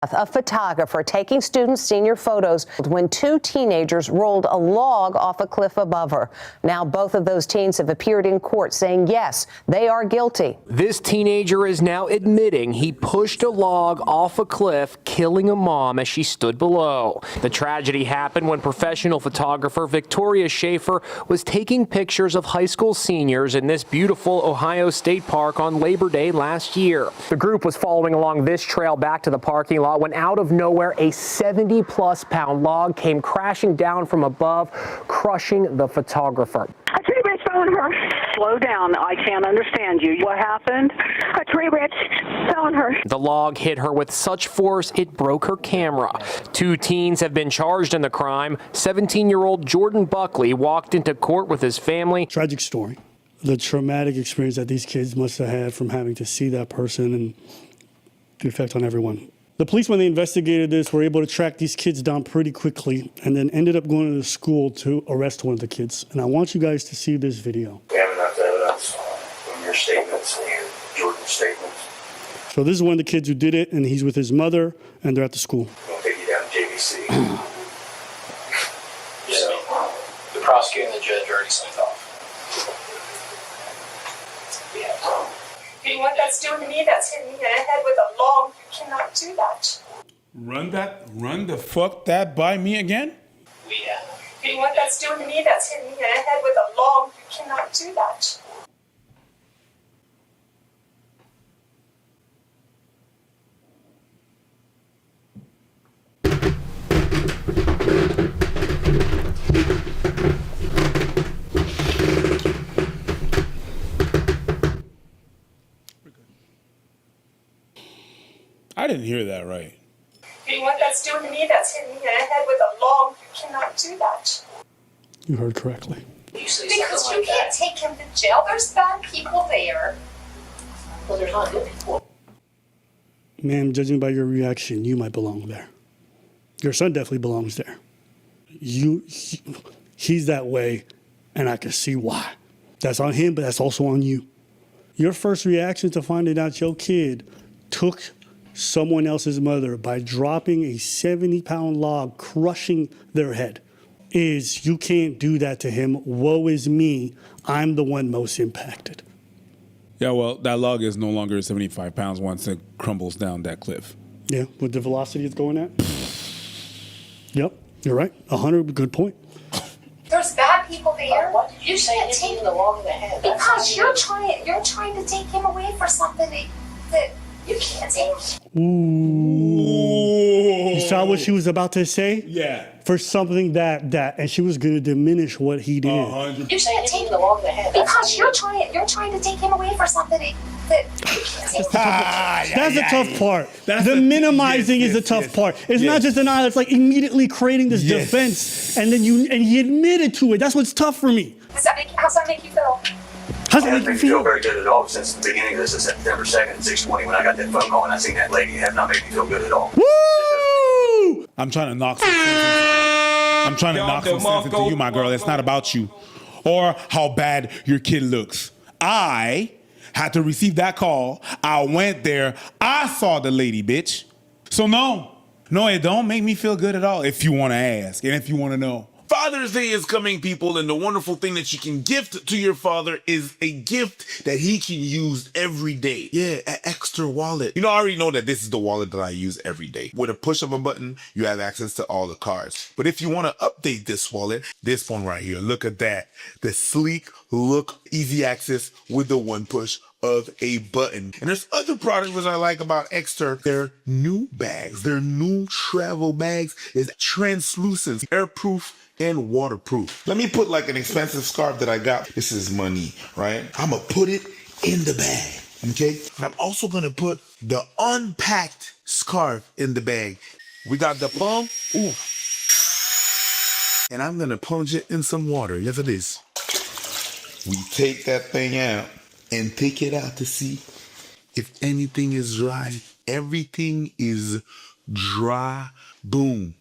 A photographer taking students' senior photos when two teenagers rolled a log off a cliff above her. Now both of those teens have appeared in court saying, yes, they are guilty. This teenager is now admitting he pushed a log off a cliff, killing a mom as she stood below. The tragedy happened when professional photographer Victoria Schafer was taking pictures of high school seniors in this beautiful Ohio State Park on Labor Day last year. The group was following along this trail back to the parking lot when out of nowhere a 70-plus pound log came crashing down from above, crushing the photographer. A tree branch fell on her. Slow down. I can't understand you. What happened? A tree branch fell on her. The log hit her with such force it broke her camera. Two teens have been charged in the crime. 17-year-old Jaden Buckley walked into court with his family. Tragic story. The traumatic experience that these kids must have had from having to see that person and the effect on everyone. The police, when they investigated this, were able to track these kids down pretty quickly and then ended up going to the school to arrest one of the kids. And I want you guys to see this video. We have enough evidence from your statements and Jordan's statements. So this is one of the kids who did it, and he's with his mother, and they're at the school. We'll take you down to JVC. So, the prosecutor and the judge already signed off. You know what that's doing to me? That's hitting me in the head with a log. You cannot do that. Run the fuck that by me again? We have. You know what that's doing to me? That's hitting me in the head with a log. You cannot do that. I didn't hear that right. You know what that's doing to me? That's hitting me in the head with a log. You cannot do that. You heard correctly. Because you can't take him to jail. There's bad people there. Well, there's not good people. Ma'am, judging by your reaction, you might belong there. Your son definitely belongs there. He's that way, and I can see why. That's on him, but that's also on you. Your first reaction to finding out your kid took someone else's mother by dropping a 70-pound log, crushing their head, is you can't do that to him. Woe is me. I'm the one most impacted. Yeah, well, that log is no longer 75 pounds once it crumbles down that cliff. Yeah, with the velocity it's going at. Yep, you're right. 100, good point. There's bad people there. What did you say can't hit take him in the log in the head? because you're trying to take him away for something that you can't take. Ooh. You saw what she was about to say? Yeah. For something that, and she was going to diminish what he did. 100. You say hit him in the log in the head. Because you're trying to take him away for something that you can't take. That's the tough part. The minimizing is the tough part. It's not just denial. It's like immediately creating this defense, and then he admitted to it. That's what's tough for me. How's that make you feel? How's I that haven't make made you me feel feel? very good at all since the beginning of this, September 2nd at 6:20 when I got that phone call and I seen that lady. It have not made me feel good at all. Woo! I'm trying to knock some sense into you, my girl. It's not about you or how bad your kid looks. I had to receive that call. I went there. I saw the lady, bitch. So no, it don't make me feel good at all if you want to ask and if you want to know. Father's Day is coming, people, and the wonderful thing that you can gift to your father is a gift that he can use every day. Yeah, an extra wallet. You know, I already know that this is the wallet that I use every day. With a push of a button, you have access to all the cards. But if you want to update this wallet, this one right here, look at that. The sleek look, easy access with the one push of a button. And there's other products which I like about Exter. Their new bags, their new travel bags is translucent, airproof, and waterproof. Let me put like an expensive scarf that I got. This is money, right? I'm gonna put it in the bag, okay? And I'm also gonna put the unpacked scarf in the bag. We got the plum, ooh. And I'm gonna plunge it in some water, yes it is. We take that thing out and take it out to see if anything is dry. Everything is dry, boom.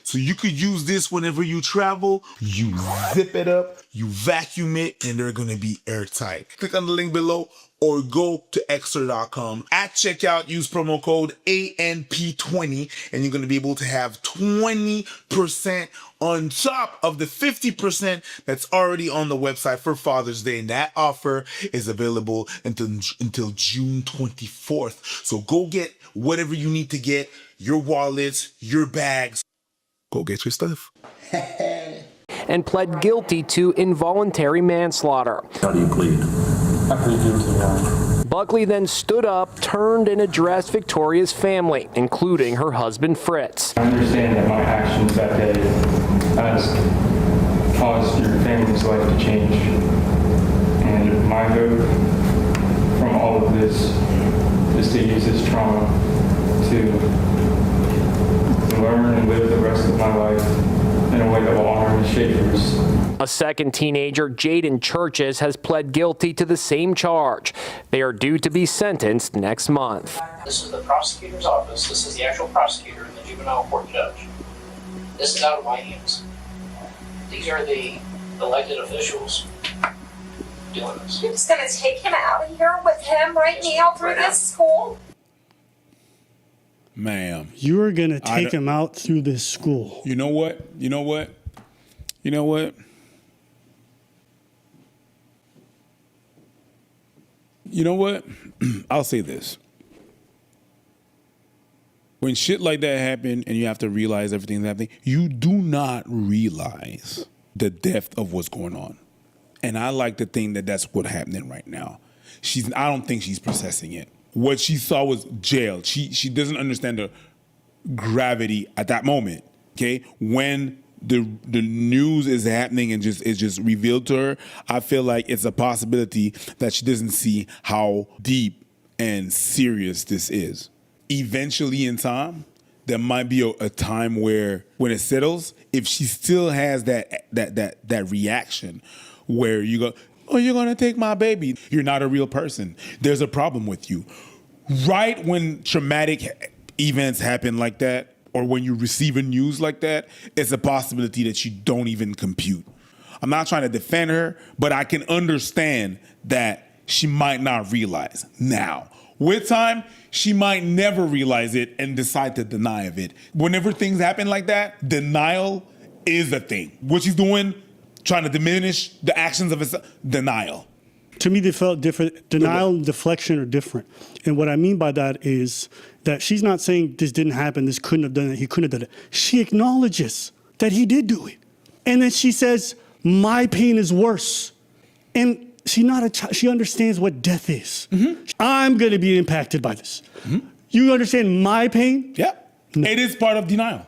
So you could use this whenever you travel. You zip it up, you vacuum it, and they're gonna be airtight. Click on the link below, or go to Extra.com. At checkout, use promo code ANP20 and you're going to be able to have 20% on top of the 50% that's already on the website for Father's Day. And that offer is available until June 24th. So go get whatever you need to get, your wallets, your bags. Go get your stuff. And pled guilty to involuntary manslaughter. How do you plead? I plead guilty, Your Honor. Buckley then stood up, turned, and addressed Victoria's family, including her husband Fritz. I understand that my actions that day has caused your family's life to change. And my hope from all of this is to use this trauma to learn and live the rest of my life in a way that will honor the Schafers. A second teenager, Jaden Churchheus, has pled guilty to the same charge. They are due to be sentenced next month. This is the prosecutor's office. This is the actual prosecutor and the juvenile court judge. This is out of my hands. These are the elected officials doing this. You're just gonna take him out of here with him right now through this school? Ma'am. You're going to take him out through this school. You know what? You know what? You know what? You know what? I'll say this. When shit like that happen and you have to realize everything's happening, you do not realize the depth of what's going on. And I like to think that that's what's happening right now. I don't think she's processing it. What she saw was jail. She doesn't understand the gravity at that moment. Okay, when the news is happening and it's just revealed to her, I feel like it's a possibility that she doesn't see how deep and serious this is. Eventually, in time, there might be a time where, when it settles, if she still has that reaction, where you go, "Oh, you're gonna take my baby," you're not a real person. There's a problem with you. Right when traumatic events happen like that, or when you receive a news like that, it's a possibility that you don't even compute. I'm not trying to defend her, but I can understand that she might not realize. Now, with time, she might never realize it and decide to deny of it. Whenever things happen like that, denial is a thing. What she's doing, trying to diminish the actions of his denial. To me, they felt different. Denial and deflection are different. And what I mean by that is that she's not saying this didn't happen, this couldn't have done it, he couldn't have done it. She acknowledges that he did do it. And then she says, my pain is worse. And she's not a child. She understands what death is. Mm-hmm. I'm going to be impacted by this. Mm-hmm. You understand my pain? Yeah. No. It is part of denial.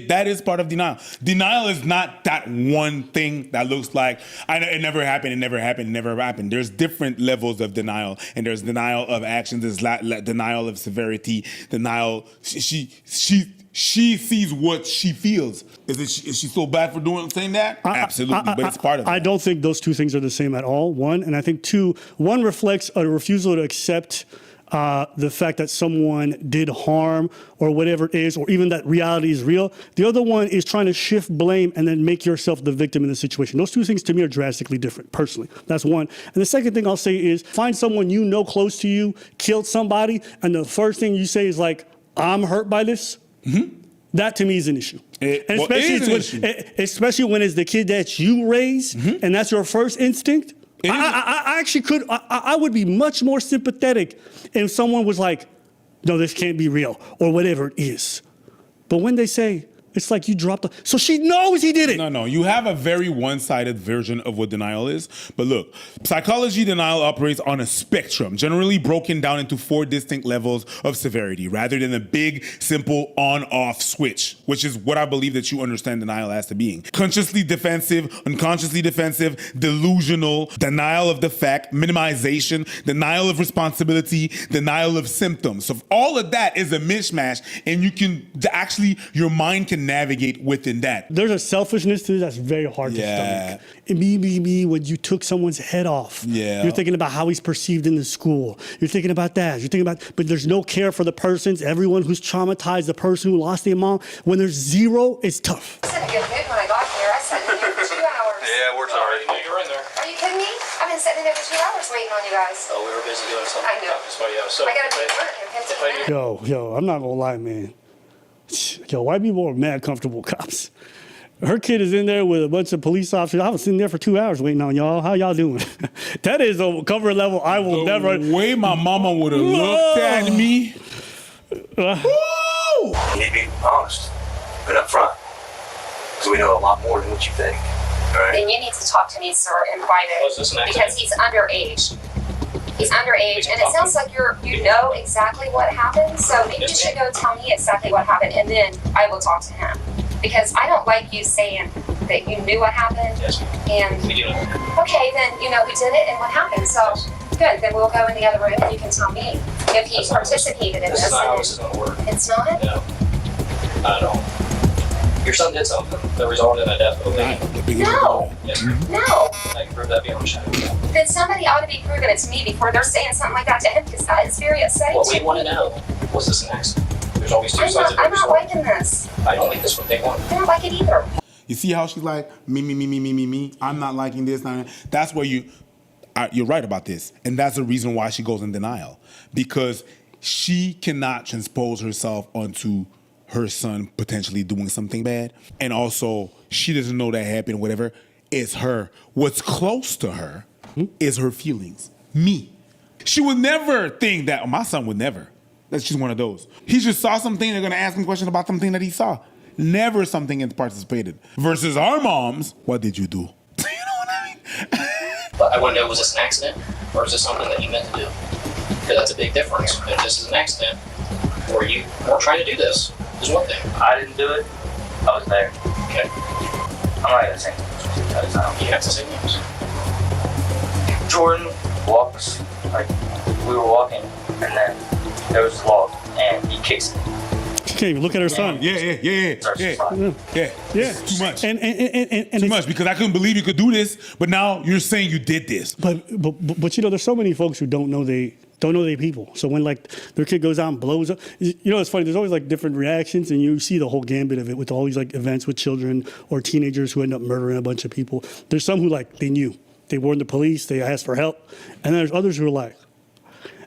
That is part of denial. Denial is not that one thing that looks like, it never happened, it never happened, it never happened. There's different levels of denial, and there's denial of actions, there's denial of severity, denial. She sees what she feels. Is she so bad for saying that? Absolutely, but it's part of it. I don't think those two things are the same at all, one. And I think two, one reflects a refusal to accept the fact that someone did harm or whatever it is, or even that reality is real. The other one is trying to shift blame and then make yourself the victim in the situation. Those two things to me are drastically different, personally. That's one. And the second thing I'll say is find someone you know close to you, killed somebody, and the first thing you say is like, I'm hurt by this. Mm-hmm. That to me is an issue. Especially when it's the kid that you raised, mm-hmm. and that's your first instinct. I actually could. I would be much more sympathetic if someone was like, "No, this can't be real," or whatever it is. But when they say, it's like you dropped so she knows he did it. No. You have a very one-sided version of what denial is. But look, psychology denial operates on a spectrum, generally broken down into 4 distinct levels of severity, rather than a big, simple on-off switch, which is what I believe that you understand denial as to being. Consciously defensive, unconsciously defensive, delusional, denial of the fact, minimization, denial of responsibility, denial of symptoms. So all of that is a mishmash, and you can actually, your mind can navigate within that. There's a selfishness to this that's very hard to stomach. And me, when you took someone's head off. Yeah. You're thinking about how he's perceived in the school. You're thinking about that. But there's no care for the persons, everyone who's traumatized, the person who lost their mom. When there's zero, it's tough. I was in a good mood when I got here. I sat in here for 2 hours. Yeah, we're sorry. You know you're in there. Are you kidding me? I've been sitting sitting there for 2 hours waiting on you guys. Oh, we were busy doing something. I know. That's why, yeah. So, I gotta be in front of him 15 minutes. Yo, I'm not gonna lie, man. Yo, white people are mad comfortable cops. Her kid is in there with a bunch of police officers. I was sitting there for 2 hours waiting on y'all. How y'all doing? That is a cover level I will never. The way my mama would have looked at me. You need to be honest, but up front, because we know a lot more than what you think. All right? Then you need to talk to me, sir, in private. Was this an accident? Because he's underage. He's underage, and it sounds like you know exactly what happened. So maybe you should go tell me exactly what happened, and then I will talk to him. Because I don't like you saying that you knew what happened. Yes. And We do. okay, then you know who did it and what happened. So good, then we'll go in the other room and you can tell me if he participated in This this. is not how this is going to work. It's not? No. Not at all. Your son did something that resulted in a death of a lady. No. Yes. No. I can prove that beyond a shadow of a doubt. Then somebody ought to be proving it to me before they're saying something like that to him, because that is very upsetting. What to we me. want to know, was this an accident? There's always two sides of I'm every not story. liking this. I don't like this from day one. I don't like it either. You see how she's like, me. I'm not liking this. That's where you're right about this. And that's the reason why she goes in denial. Because she cannot transpose herself onto her son potentially doing something bad. And also, she doesn't know that happened, whatever. It's her. What's close to her is her feelings. Me. She would never think that, my son would never. That's just one of those. He just saw something, they're gonna ask him questions about something that he saw. Never something and participated. Versus our moms, what did you do? You know what I mean? But I want to know, was this an accident? Or is this something that you meant to do? Because that's a big difference. If this is an accident, or you weren't trying to do this, is one thing. I didn't do it. I was there. Okay. I'm not gonna say names because I don't. You have to say names. Jordan walks, like, we were walking, and then there was a log, and he kicks it. She can't even look at her son. Yeah. It's too much. And too much, because I couldn't believe you could do this, but now you're saying you did this. But you know, there's so many folks who don't know they people. So when like their kid goes out and blows up, you know, it's funny. There's always like different reactions, and you see the whole gambit of it with all these like events with children or teenagers who end up murdering a bunch of people. There's some who like they knew, they warned the police, they asked for help, and then there's others who are like.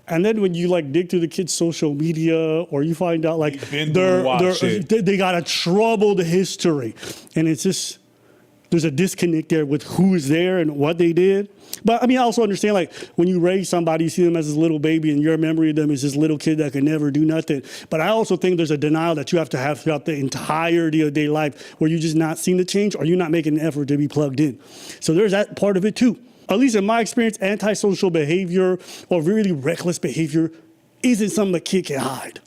And then when you like dig through the kids' social media, or you find out like they got a troubled history, and it's just there's a disconnect there with who is there and what they did. But I mean, I also understand like when you raise somebody, you see them as this little baby, and your memory of them is this little kid that could never do nothing. But I also think there's a denial that you have to have throughout the entirety of their life, where you're just not seeing the change, or you're not making an effort to be plugged in. So there's that part of it too. At least in my experience, antisocial behavior or really reckless behavior isn't something a kid can hide.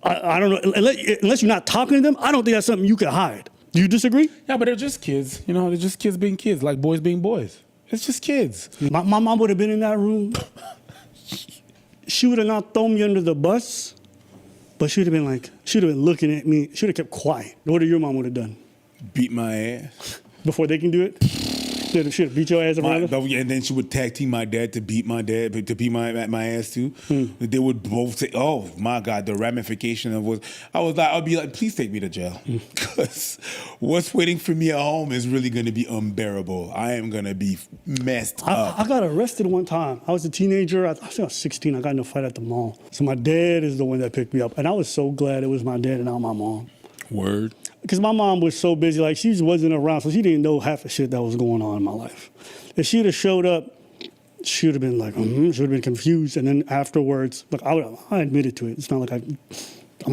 I don't know, unless you're not talking to them, I don't think that's something you can hide. Do you disagree? Yeah, but they're just kids. You know, they're just kids being kids, like boys being boys. It's just kids. My mom would have been in that room. She would have not thrown me under the bus, but she would have been looking at me. She would have kept quiet. What would your mom would have done? Beat my ass. Before they can do it? She would beat your ass around. And then she would tag team my dad to beat my dad, to beat my ass too. They would both say, "Oh my God," the ramification of was. I'd be like, "Please take me to jail," because what's waiting for me at home is really going to be unbearable. I am going to be messed up. I got arrested one time. I was a teenager. I think I was 16. I got in a fight at the mall. So my dad is the one that picked me up, and I was so glad it was my dad and not my mom. Word. Because my mom was so busy, like she wasn't around, so she didn't know half the shit that was going on in my life. If she'd have showed up, she would have been like, she would have been confused. And then afterwards, look, I admitted to it. It's not like I'm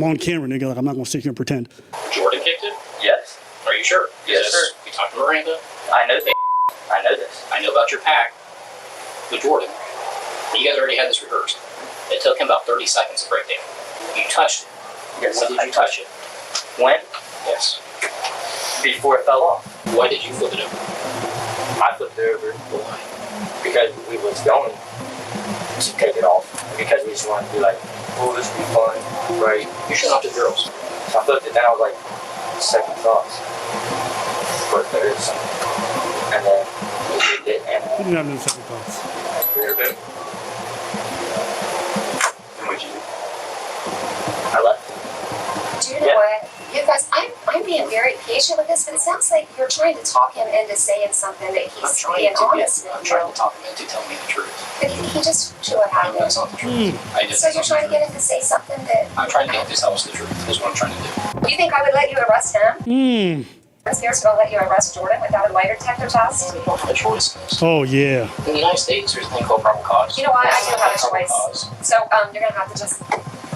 on camera, nigga. Like I'm not gonna sit here and pretend. Jordan kicked it? Yes. Are you sure? Yes, sir. You talked to Miranda? I know this. I know this. I know about your pact with Jordan. You guys already had this rehearsed. It took him about 30 seconds to break down. You touched it. Yes, when did you touch it? When? Yes. Before it fell off. Why did you flip it over? I flipped it over. Why? Because we was going to take it off. Because we just wanted to be like, oh, this will be fun, right? You should not do girls. So I flipped it down. I was like, second thoughts. But there is something. And then we did it, and You didn't have no second thoughts. And what'd you do? I left. Do you know what? You guys, I'm being very patient with this, but it sounds like you're trying to talk him into saying something that he's being honest with you. I'm trying to talk him into telling me the truth. But he just told you what happened. That's not the truth. So you're trying to get him to say something that... I'm trying to get him to tell us the truth. That's what I'm trying to do. You think I would let you arrest him? This here's going to let you arrest Jordan without a lie detector test? We don't have a choice. Oh, yeah. In the United States, there's a thing called probable cause. You know what? I do have a Probable choice. cause. So you're going to have to just...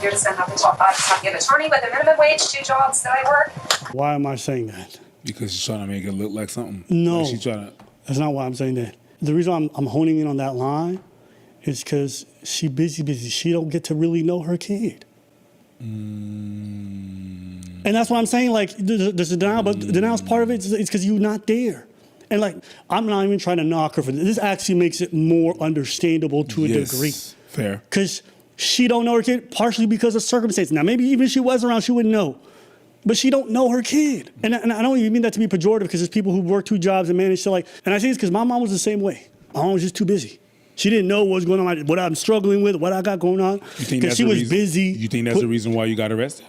You're just going to have to talk about it. Have to get an attorney with a minimum wage, 2 jobs that I work. Why am I saying that? Because she's trying to make it look like something. No. Like she's trying to. That's not why I'm saying that. The reason I'm honing in on that line is because she busy. She don't get to really know her kid. And that's what I'm saying. Like, there's a denial, but the denial's part of it. It's because you're not there. And like, I'm not even trying to knock her for this. This actually makes it more understandable to a degree. Fair. Because she don't know her kid, partially because of circumstances. Now, maybe even if she was around, she wouldn't know. But she don't know her kid. And I don't even mean that to be pejorative, because there's people who work 2 jobs and manage to and I say this because my mom was the same way. My mom was just too busy. She didn't know what was going on, what I'm struggling with, what I got going on, because she was busy. You think that's the reason why you got arrested?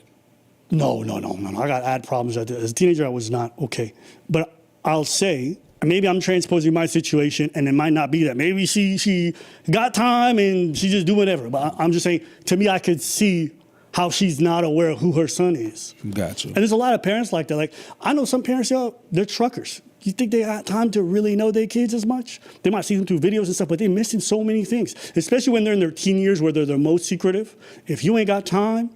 No. I had problems. As a teenager, I was not okay. But I'll say, maybe I'm transposing my situation, and it might not be that. Maybe she got time and she just do whatever. But I'm just saying, to me, I could see how she's not aware of who her son is. Gotcha. And there's a lot of parents like that. Like, I know some parents, they're truckers. You think they got time to really know their kids as much? They might see them through videos and stuff, but they're missing so many things, especially when they're in their teen years where they're the most secretive. If you ain't got time,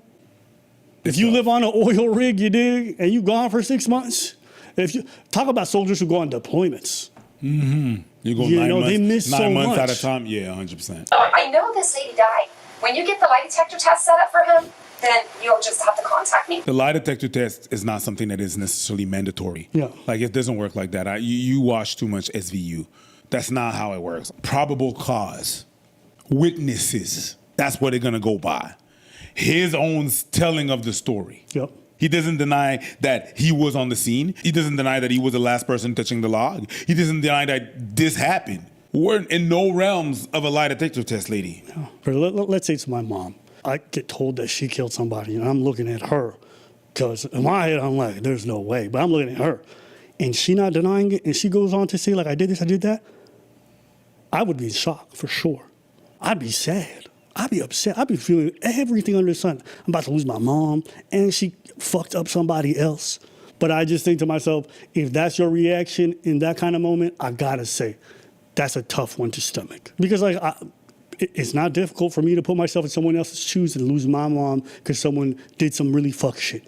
if you live on an oil rig, you dig, and you gone for 6 months, if you talk about soldiers who go on deployments. You go they miss so 9 months much. at a time. Yeah, 100%. I know this lady died. When you get the lie detector test set up for him, then you'll just have to contact me. The lie detector test is not something that is necessarily mandatory. Yeah. Like, it doesn't work like that. You watch too much SVU. That's not how it works. Probable cause. Witnesses. That's what they're going to go by. His own telling of the story. Yep. He doesn't deny that he was on the scene. He doesn't deny that he was the last person touching the log. He doesn't deny that this happened. We're in no realms of a lie detector test, lady. Yeah. Let's say it's my mom. I get told that she killed somebody, and I'm looking at her, because in my head, I'm like, there's no way. But I'm looking at her, and she not denying it, and she goes on to say, like, I did this, I did that. I would be in shock, for sure. I'd be sad. I'd be upset. I'd be feeling everything under the sun. I'm about to lose my mom, and she fucked up somebody else. But I just think to myself, if that's your reaction in that kind of moment, I gotta say, that's a tough one to stomach. Because, like, it's not difficult for me to put myself in someone else's shoes and lose my mom because someone did some really fuck shit.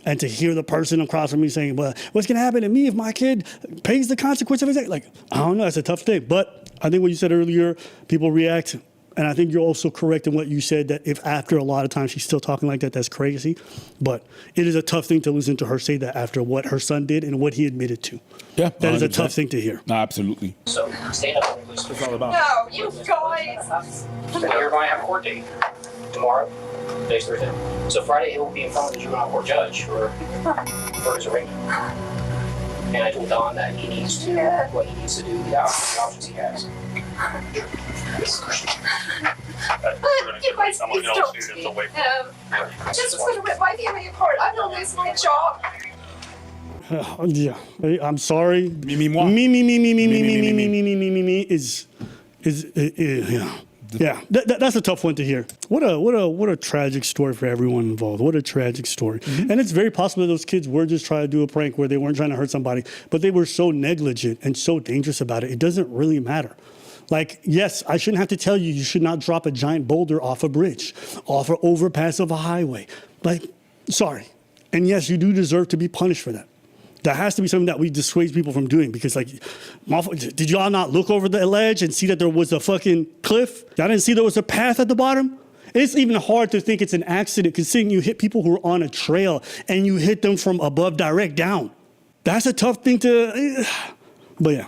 And to hear the person across from me saying, well, what's going to happen to me if my kid pays the consequence of his act? Like, I don't know, that's a tough thing. But I think what you said earlier, people react. And I think you're also correct in what you said, that if after a lot of times she's still talking like that, that's crazy. But it is a tough thing to listen to her say that after what her son did and what he admitted to. Yeah, that is a tough thing to hear. No, absolutely. So, stand up, please. What's all about? No, you guys. So you're going to have a court date tomorrow, today's Thursday. So Friday he will be in front of the juvenile court judge for his arraignment. And I told Don that he needs to, what he needs to do, the options he has. You guys, please don't take him. Just going to rip my family apart. I'm going to lose my job. Yeah, I'm sorry. Me, moi. Me is yeah. Yeah, that's a tough one to hear. What a tragic story for everyone involved. What a tragic story. Mm-hmm. And it's very possible that those kids were just trying to do a prank where they weren't trying to hurt somebody, but they were so negligent and so dangerous about it. It doesn't really matter. Like, yes, I shouldn't have to tell you should not drop a giant boulder off a bridge, off an overpass of a highway. Like, sorry. And yes, you do deserve to be punished for that. That has to be something that we dissuade people from doing, because, like, did y'all not look over the ledge and see that there was a fucking cliff? Y'all didn't see there was a path at the bottom? It's even hard to think it's an accident, considering you hit people who are on a trail and you hit them from above direct down. That's a tough thing to, but yeah.